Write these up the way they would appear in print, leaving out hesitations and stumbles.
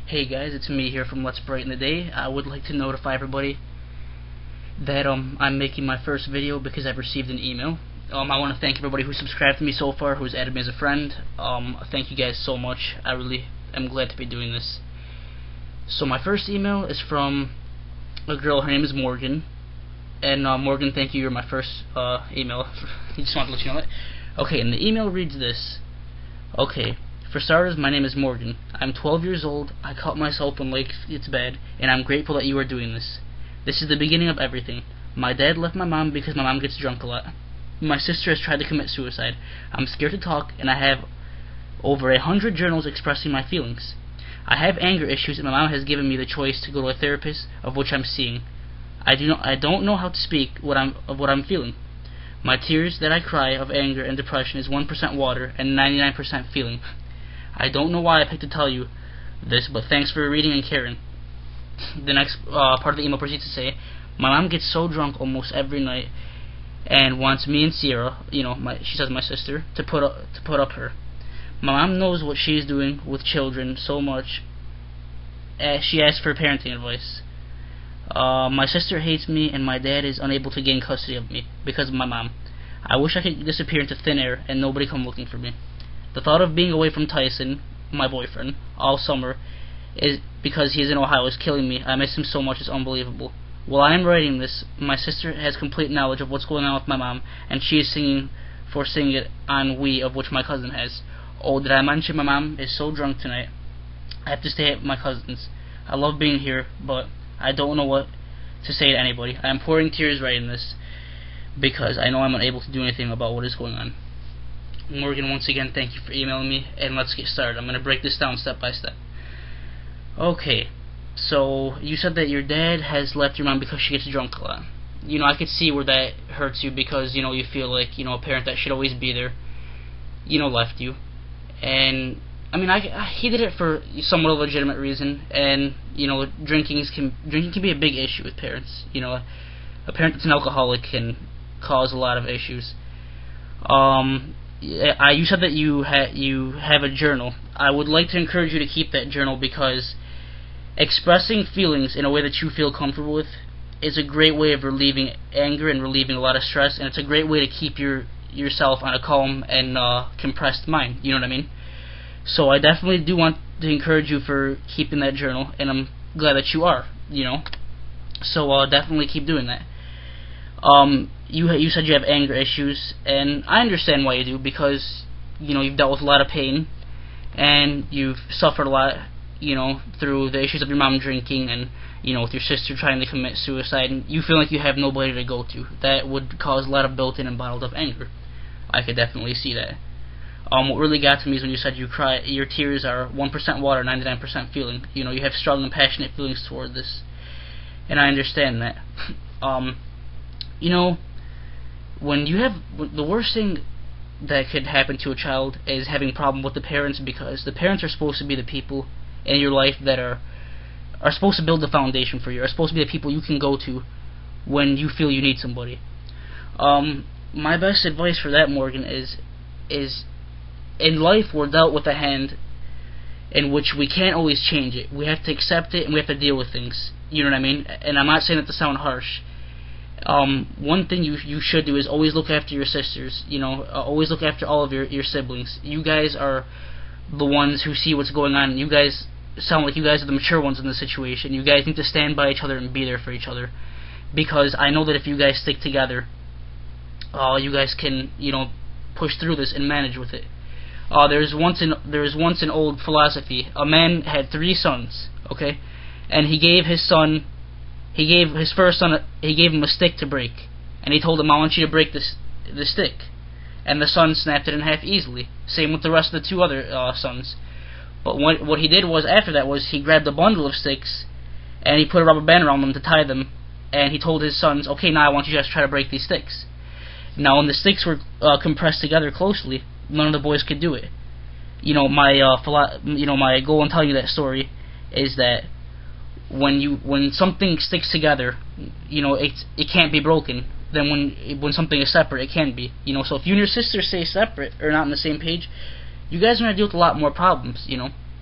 Hey guys, it's me here from Let's Brighten the Day. I would like to notify everybody that I'm making my first video because I've received an email. I want to thank everybody who subscribed to me so far, who's added me as a friend. Thank you guys so much. I really am glad to be doing this. So my first email is from a girl. Her name is Morgan. And Morgan, thank you. You're my first email. Just wanted to let you know that. Okay, and the email reads this. Okay. For starters, my name is Morgan. I'm 12 years old, I cut myself when it's bad, and I'm grateful that you are doing this. This is the beginning of everything. My dad left my mom because my mom gets drunk a lot. My sister has tried to commit suicide. I'm scared to talk, and I have over 100 journals expressing my feelings. I have anger issues, and my mom has given me the choice to go to a therapist, of which I'm seeing. I don't know how to speak of what I'm feeling. My tears that I cry of anger and depression is 1% water and 99% feeling. I don't know why I picked to tell you this, but thanks for reading and caring. The next part of the email proceeds to say, my mom gets so drunk almost every night and wants me and Sierra, she says my sister, to put up her. My mom knows what she's doing with children so much she asks for parenting advice. My sister hates me and my dad is unable to gain custody of me because of my mom. I wish I could disappear into thin air and nobody come looking for me. The thought of being away from Tyson, my boyfriend, all summer, is because he's in Ohio, is killing me. I miss him so much, it's unbelievable. While I am writing this, my sister has complete knowledge of what's going on with my mom, and she is singing it on We, of which my cousin has. Oh, did I mention my mom is so drunk tonight? I have to stay at my cousin's. I love being here, but I don't know what to say to anybody. I am pouring tears writing this, because I know I'm unable to do anything about what is going on. Morgan, once again, thank you for emailing me, and let's get started. I'm going to break this down step by step. Okay, so you said that your dad has left your mom because she gets drunk a lot. I could see where that hurts you because, you feel like, a parent that should always be there, left you. And, he did it for somewhat of a legitimate reason, and, drinking can be a big issue with parents. A parent that's an alcoholic can cause a lot of issues. You said that you have a journal. I would like to encourage you to keep that journal because expressing feelings in a way that you feel comfortable with is a great way of relieving anger and relieving a lot of stress, and it's a great way to keep yourself on a calm and compressed mind. You know what I mean? So I definitely do want to encourage you for keeping that journal, and I'm glad that you are. So definitely keep doing that. You said you have anger issues, and I understand why you do because you've dealt with a lot of pain, and you've suffered a lot, through the issues of your mom drinking, and with your sister trying to commit suicide, and you feel like you have nobody to go to. That would cause a lot of built-in and bottled up anger. I could definitely see that. What really got to me is when you said your tears are 1% water, 99% feeling. You have strong and passionate feelings toward this, and I understand that. When you have the worst thing that could happen to a child is having a problem with the parents, because the parents are supposed to be the people in your life that are supposed to build the foundation for you, are supposed to be the people you can go to when you feel you need somebody. My best advice for that, Morgan, is in life we're dealt with a hand in which we can't always change it. We have to accept it and we have to deal with things. You know what I mean? And I'm not saying that to sound harsh. One thing you should do is always look after your sisters. Always look after all of your siblings. You guys are the ones who see what's going on. You guys sound like you guys are the mature ones in the situation. You guys need to stand by each other and be there for each other, because I know that if you guys stick together, you guys can push through this and manage with it. There's once an old philosophy. A man had 3 sons, okay, and he gave his first son him a stick to break, and he told him, I want you to break the stick, and the son snapped it in half easily. Same with the rest of the 2 other sons. But what he did was, after that, was he grabbed a bundle of sticks and he put a rubber band around them to tie them, and he told his sons, okay, now I want you guys to try to break these sticks. Now when the sticks were compressed together closely, none of the boys could do it. My goal in telling you that story is that when something sticks together, it can't be broken. Then when something is separate, it can be. So if you and your sister stay separate or not on the same page, you guys are gonna deal with a lot more problems.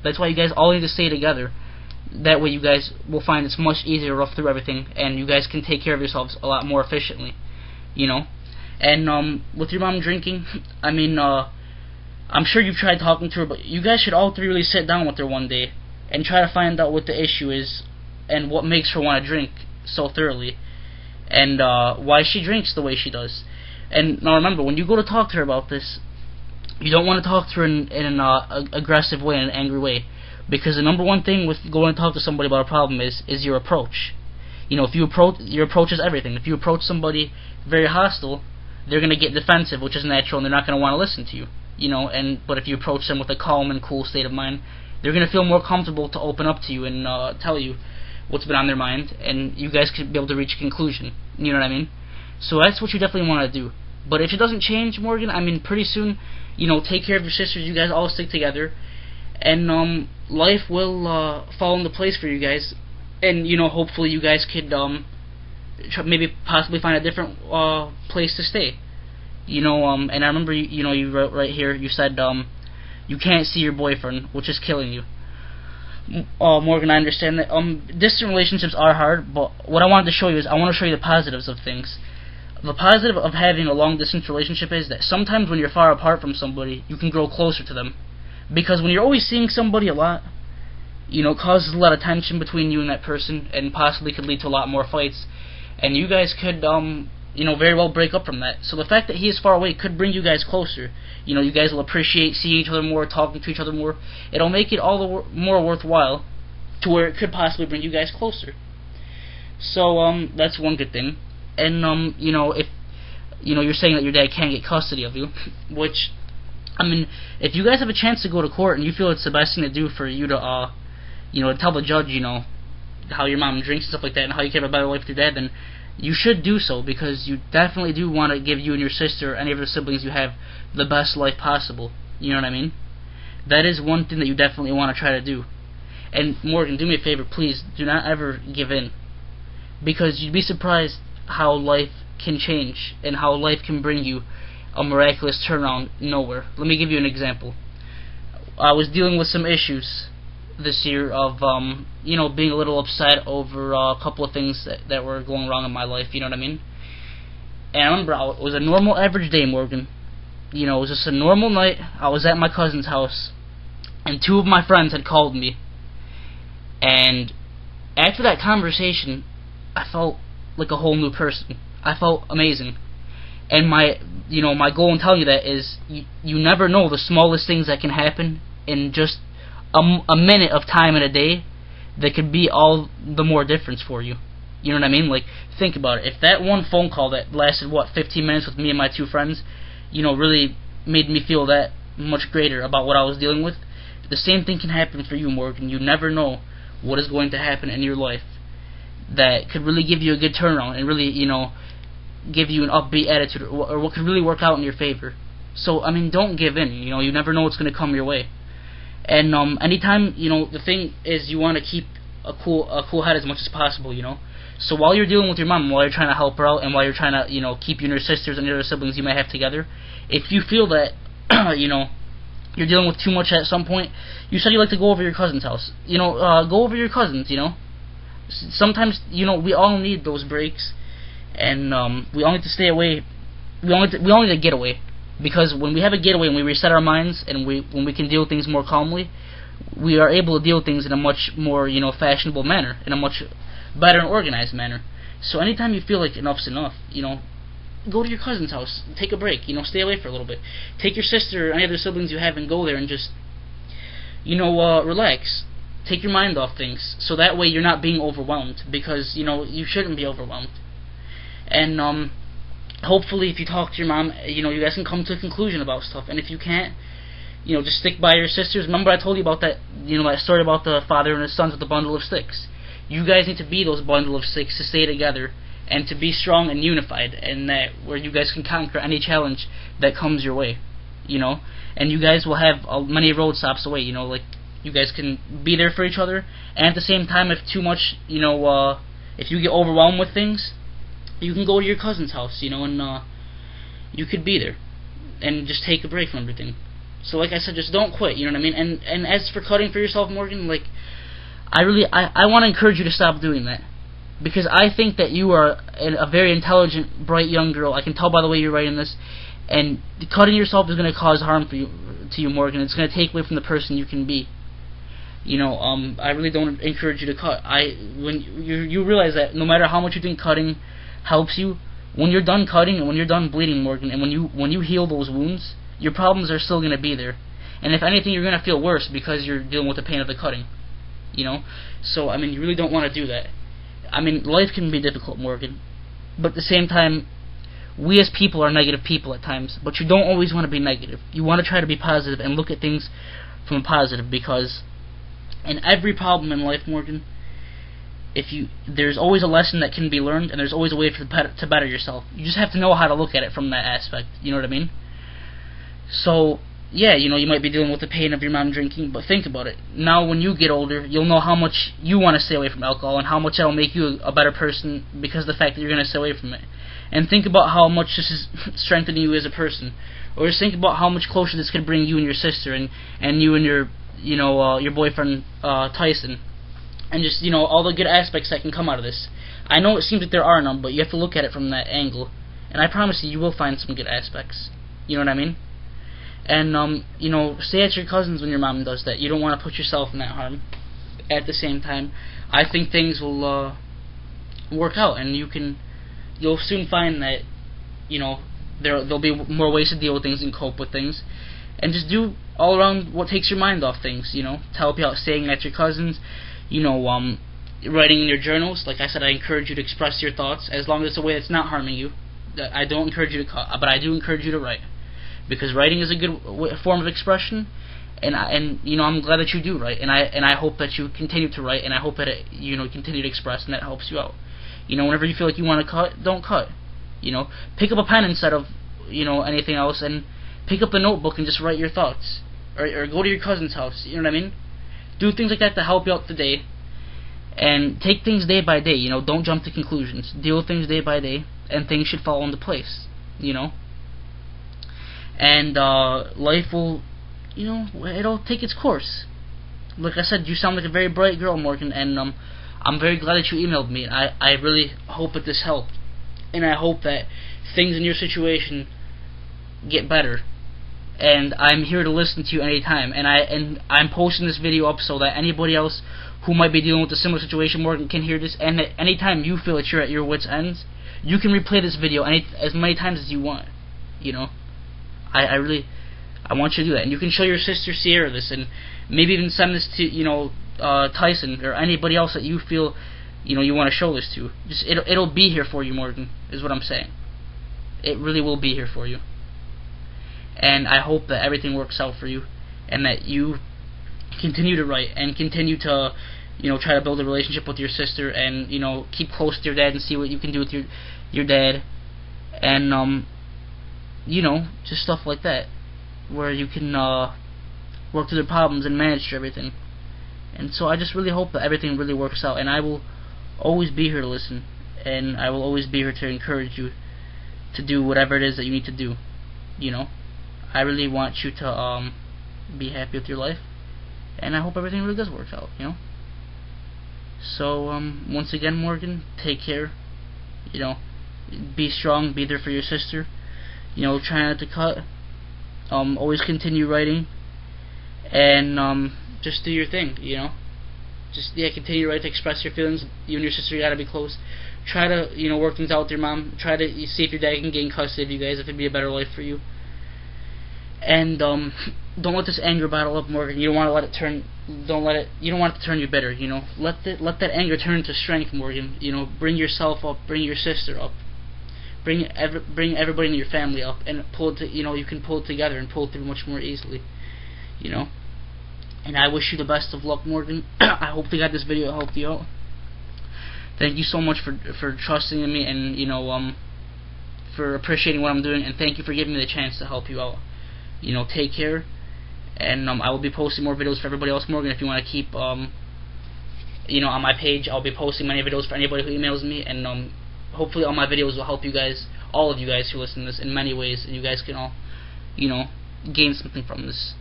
That's why you guys all need to stay together. That way you guys will find it's much easier to rough through everything, and you guys can take care of yourselves a lot more efficiently, you know. And with your mom drinking, I mean, I'm sure you've tried talking to her, but you guys should all three really sit down with her one day and try to find out what the issue is and what makes her want to drink so thoroughly, and why she drinks the way she does. And now remember, when you go to talk to her about this, you don't want to talk to her in an aggressive way, in an angry way, because the number one thing with going to talk to somebody about a problem is your approach. You know, if you your approach is everything. If you approach somebody very hostile, they're going to get defensive, which is natural, and they're not going to want to listen to you. You know, but if you approach them with a calm and cool state of mind, they're going to feel more comfortable to open up to you and tell you what's been on their mind, and you guys could be able to reach a conclusion. You know what I mean? So that's what you definitely want to do. But if it doesn't change, Morgan, I mean, pretty soon, you know, take care of your sisters. You guys all stick together, and life will fall into place for you guys. And you know, hopefully, you guys could maybe possibly find a different place to stay. You know, and I remember, you know, you wrote right here. You said you can't see your boyfriend, which is killing you. Morgan, I understand that distant relationships are hard, but what I wanted to show you is I want to show you the positives of things. The positive of having a long-distance relationship is that sometimes when you're far apart from somebody, you can grow closer to them. Because when you're always seeing somebody a lot, you know, it causes a lot of tension between you and that person, and possibly could lead to a lot more fights. And you guys could, you know, very well break up from that. So the fact that he is far away could bring you guys closer. You know, you guys will appreciate seeing each other more, talking to each other more. It'll make it all the more worthwhile, to where it could possibly bring you guys closer. So that's one good thing. And you know, if you know, you're saying that your dad can't get custody of you, which, I mean, if you guys have a chance to go to court and you feel it's the best thing to do for you to you know, tell the judge, you know, how your mom drinks and stuff like that, and how you can have a better life with your dad, then you should do so, because you definitely do want to give you and your sister, any of your siblings you have, the best life possible. You know what I mean? That is one thing that you definitely want to try to do. And Morgan, do me a favor, please, do not ever give in, because you'd be surprised how life can change and how life can bring you a miraculous turnaround nowhere. Let me give you an example. I was dealing with some issues this year of you know, being a little upset over a couple of things that were going wrong in my life. You know what I mean? And I remember it was a normal average day, Morgan. You know, it was just a normal night. I was at my cousin's house, and two of my friends had called me. And after that conversation, I felt like a whole new person. I felt amazing. And my goal in telling you that is, you never know the smallest things that can happen in just a minute of time in a day that could be all the more difference for you. You know what I mean? Like, think about it. If that one phone call that lasted, 15 minutes with me and my two friends, you know, really made me feel that much greater about what I was dealing with, the same thing can happen for you, Morgan. You never know what is going to happen in your life that could really give you a good turnaround and really, you know, give you an upbeat attitude, or what could really work out in your favor. So, I mean, don't give in. You know, you never know what's going to come your way. And anytime, you know, the thing is, you want to keep a cool head as much as possible, you know. So while you're dealing with your mom, while you're trying to help her out, and while you're trying to, you know, keep you and your sisters and your other siblings you might have together, if you feel that, you know, you're dealing with too much at some point, you said you like to go over your cousin's house. You know, go over your cousins, you know. Sometimes, you know, we all need those breaks, and we all need to stay away. We all need to get away, because when we have a getaway and we reset our minds, and when we can deal with things more calmly, we are able to deal with things in a much more, you know, fashionable manner, in a much better and organized manner. So anytime you feel like enough's enough, you know, go to your cousin's house, take a break, you know, stay away for a little bit. Take your sister or any other siblings you have and go there and just, you know, relax. Take your mind off things, so that way you're not being overwhelmed, because, you know, you shouldn't be overwhelmed. And hopefully if you talk to your mom, you know, you guys can come to a conclusion about stuff. And if you can't, you know, just stick by your sisters. Remember I told you about that, you know, that story about the father and his sons with the bundle of sticks. You guys need to be those bundle of sticks to stay together and to be strong and unified, and that where you guys can conquer any challenge that comes your way, you know. And you guys will have many road stops away, you know, like, you guys can be there for each other, and at the same time, if too much, you know, if you get overwhelmed with things, you can go to your cousin's house, you know, and you could be there and just take a break from everything. So like I said, just don't quit, you know what I mean? And as for cutting for yourself, Morgan, like, I want to encourage you to stop doing that, because I think that you are a very intelligent, bright young girl. I can tell by the way you're writing this, and cutting yourself is going to cause harm to you, Morgan. It's going to take away from the person you can be. I really don't encourage you to cut. When you realize that no matter how much you think cutting helps you, when you're done cutting and when you're done bleeding, Morgan, and when you heal those wounds, your problems are still going to be there. And if anything, you're going to feel worse because you're dealing with the pain of the cutting. So I mean, you really don't want to do that. I mean, life can be difficult, Morgan, but at the same time, we as people are negative people at times, but you don't always want to be negative. You want to try to be positive and look at things from a positive, because in every problem in life, Morgan, there's always a lesson that can be learned, and there's always a way to better yourself. You just have to know how to look at it from that aspect. You know what I mean? So yeah, you might be dealing with the pain of your mom drinking, but think about it. Now when you get older, you'll know how much you want to stay away from alcohol and how much that'll make you a better person because of the fact that you're going to stay away from it. And think about how much this is strengthening you as a person. Or just think about how much closer this could bring you and your sister and you and your boyfriend Tyson. And just, all the good aspects that can come out of this. I know it seems that there are none, but you have to look at it from that angle. And I promise you will find some good aspects. You know what I mean? And, stay at your cousin's when your mom does that. You don't want to put yourself in that harm. At the same time, I think things will work out, and you'll soon find that, there'll be more ways to deal with things and cope with things. And just do all around what takes your mind off things, to help you out, staying at your cousin's, writing in your journals. Like I said, I encourage you to express your thoughts, as long as it's a way that's not harming you. I don't encourage you to cut, but I do encourage you to write. Because writing is a good form of expression, and I'm glad that you do write, and I hope that you continue to write, and I hope that continue to express, and that helps you out. Whenever you feel like you want to cut, don't cut. Pick up a pen instead of anything else, and pick up a notebook and just write your thoughts, or go to your cousin's house. You know what I mean? Do things like that to help you out today, and take things day by day. Don't jump to conclusions. Deal with things day by day, and things should fall into place. And life will, it'll take its course. Like I said, you sound like a very bright girl, Morgan, and I'm very glad that you emailed me. I really hope that this helped, and I hope that things in your situation get better. And I'm here to listen to you anytime. And I'm posting this video up so that anybody else who might be dealing with a similar situation, Morgan, can hear this. And at any time you feel that you're at your wits' ends, you can replay this video as many times as you want. I want you to do that, and you can show your sister Sierra this, and maybe even send this to Tyson or anybody else that you feel you want to show this to. Just it'll be here for you, Morgan, is what I'm saying. It really will be here for you, and I hope that everything works out for you, and that you continue to write and continue to try to build a relationship with your sister, and keep close to your dad and see what you can do with your dad, and just stuff like that, where you can work through the problems and manage through everything. And so I just really hope that everything really works out, and I will always be here to listen, and I will always be here to encourage you to do whatever it is that you need to do. I really want you to be happy with your life, and I hope everything really does work out. So once again, Morgan, take care. Be strong, be there for your sister. Try not to cut. Always continue writing, and just do your thing. Just continue to write, to express your feelings. You and your sister gotta be close. Try to work things out with your mom. Try to see if your dad can gain custody of you guys, if it'd be a better life for you. And don't let this anger bottle up, Morgan. You don't want to let it turn. You don't want it to turn you bitter. Let that anger turn into strength, Morgan. Bring yourself up. Bring your sister up. Bring everybody in your family up, and pull it. You can pull it together and pull it through much more easily. And I wish you the best of luck, Morgan. I hope to God this video helped you out. Thank you so much for trusting in me, and for appreciating what I'm doing, and thank you for giving me the chance to help you out. Take care, and I will be posting more videos for everybody else, Morgan. If you want to keep on my page, I'll be posting many videos for anybody who emails me, and hopefully all my videos will help you guys, all of you guys who listen to this, in many ways, and you guys can all gain something from this.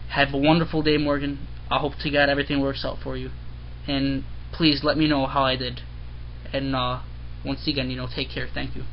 Have a wonderful day, Morgan. I hope to God everything works out for you. and please let me know how I did. And once again, take care. Thank you.